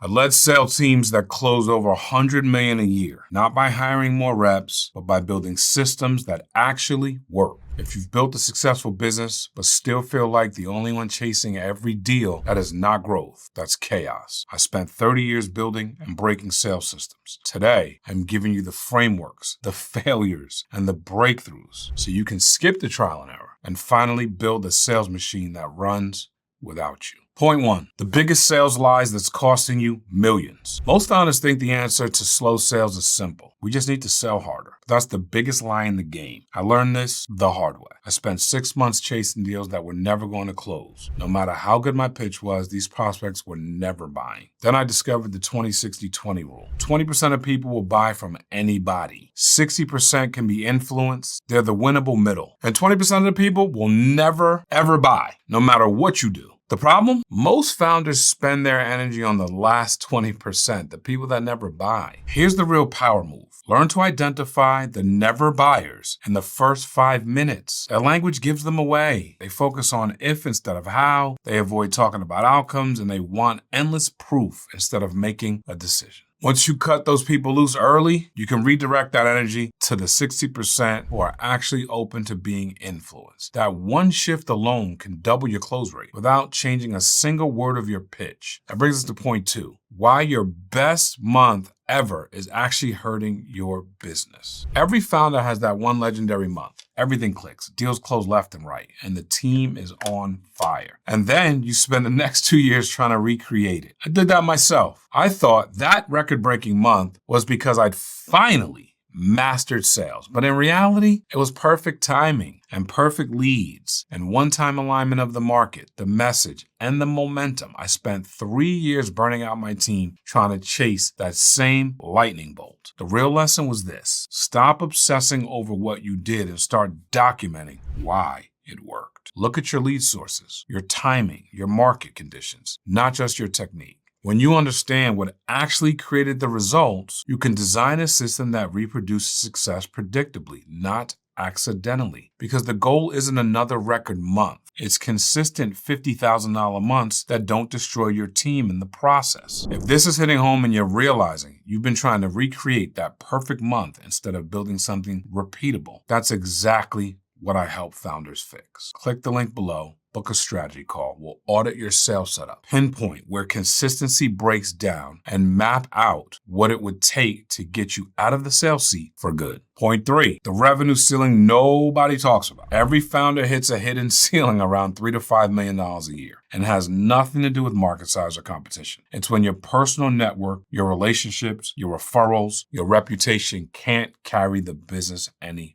I led sales teams that closed over $100 million a year, not by hiring more reps, but by building systems that actually work. If you've built a successful business but still feel like the only one chasing every deal, that is not growth, that's chaos. I spent 30 years building and breaking sales systems. Today, I'm giving you the frameworks, the failures, and the breakthroughs so you can skip the trial and error and finally build a sales machine that runs without you. Point 1, the biggest sales lies that's costing you millions. Most founders think the answer to slow sales is simple. We just need to sell harder. That's the biggest lie in the game. I learned this the hard way. I spent 6 months chasing deals that were never going to close. No matter how good my pitch was, these prospects were never buying. Then I discovered the 20-60-20 rule. 20% of people will buy from anybody. 60% can be influenced. They're the winnable middle. And 20% of the people will never, ever buy, no matter what you do. The problem? Most founders spend their energy on the last 20%, the people that never buy. Here's the real power move. Learn to identify the never buyers in the first 5 minutes. That language gives them away. They focus on if instead of how. They avoid talking about outcomes, and they want endless proof instead of making a decision. Once you cut those people loose early, you can redirect that energy to the 60% who are actually open to being influenced. That one shift alone can double your close rate without changing a single word of your pitch. That brings us to point 2. Why your best month ever is actually hurting your business. Every founder has that one legendary month. Everything clicks, deals close left and right, and the team is on fire. And then you spend the next 2 years trying to recreate it. I did that myself. I thought that record-breaking month was because I'd finally mastered sales. But in reality, it was perfect timing and perfect leads and one-time alignment of the market, the message, and the momentum. I spent 3 years burning out my team trying to chase that same lightning bolt. The real lesson was this: stop obsessing over what you did and start documenting why it worked. Look at your lead sources, your timing, your market conditions, not just your technique. When you understand what actually created the results, you can design a system that reproduces success predictably, not accidentally. Because the goal isn't another record month. It's consistent $50,000 months that don't destroy your team in the process. If this is hitting home and you're realizing you've been trying to recreate that perfect month instead of building something repeatable, that's exactly what I help founders fix. Click the link below. Book a strategy call. We'll audit your sales setup, pinpoint where consistency breaks down, and map out what it would take to get you out of the sales seat for good. Point 3, the revenue ceiling nobody talks about. Every founder hits a hidden ceiling around $3 to $5 million a year and has nothing to do with market size or competition. It's when your personal network, your relationships, your referrals, your reputation can't carry the business anymore.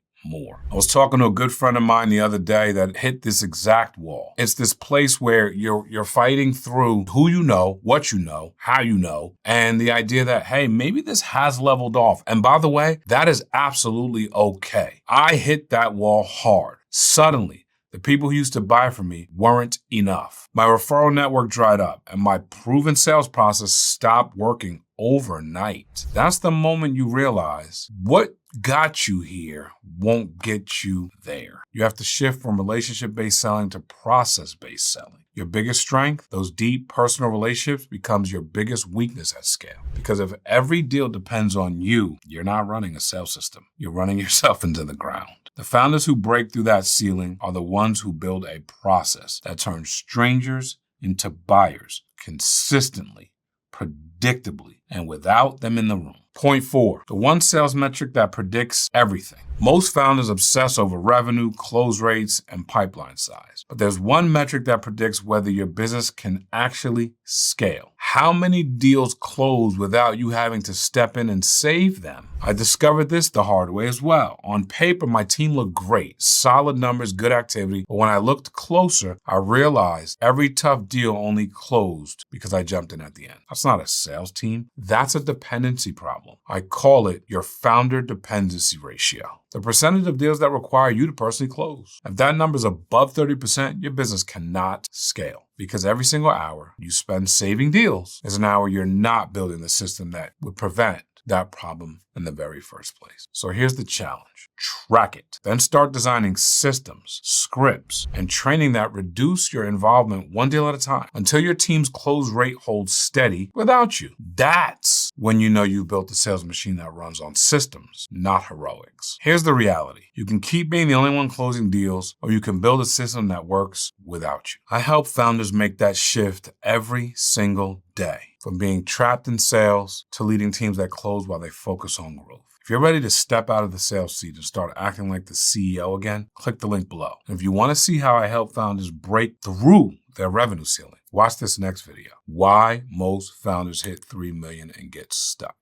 I was talking to a good friend of mine the other day that hit this exact wall. It's this place where you're fighting through who you know, what you know, how you know, and the idea that, hey, maybe this has leveled off. And by the way, that is absolutely okay. I hit that wall hard. Suddenly, the people who used to buy from me weren't enough. My referral network dried up, and my proven sales process stopped working overnight. That's the moment you realize what got you here won't get you there. You have to shift from relationship-based selling to process-based selling. Your biggest strength, those deep personal relationships, becomes your biggest weakness at scale. Because if every deal depends on you, you're not running a sales system. You're running yourself into the ground. The founders who break through that ceiling are the ones who build a process that turns strangers into buyers consistently, predictably, and without them in the room. Point 4, the one sales metric that predicts everything. Most founders obsess over revenue, close rates, and pipeline size. But there's one metric that predicts whether your business can actually scale. How many deals close without you having to step in and save them? I discovered this the hard way as well. On paper, my team looked great, solid numbers, good activity. But when I looked closer, I realized every tough deal only closed because I jumped in at the end. That's not a sales team. That's a dependency problem. I call it your founder dependency ratio. The percentage of deals that require you to personally close. If that number is above 30%, your business cannot scale. Because every single hour you spend saving deals is an hour you're not building the system that would prevent that problem in the very first place. So here's the challenge. Track it. Then start designing systems, scripts, and training that reduce your involvement one deal at a time until your team's close rate holds steady without you. That's when you know you've built a sales machine that runs on systems, not heroics. Here's the reality. You can keep being the only one closing deals, or you can build a system that works without you. I help founders make that shift every single day, from being trapped in sales to leading teams that close while they focus on growth. If you're ready to step out of the sales seat and start acting like the CEO again, click the link below. And if you want to see how I help founders break through their revenue ceiling, watch this next video. Why most founders hit 3 million and get stuck.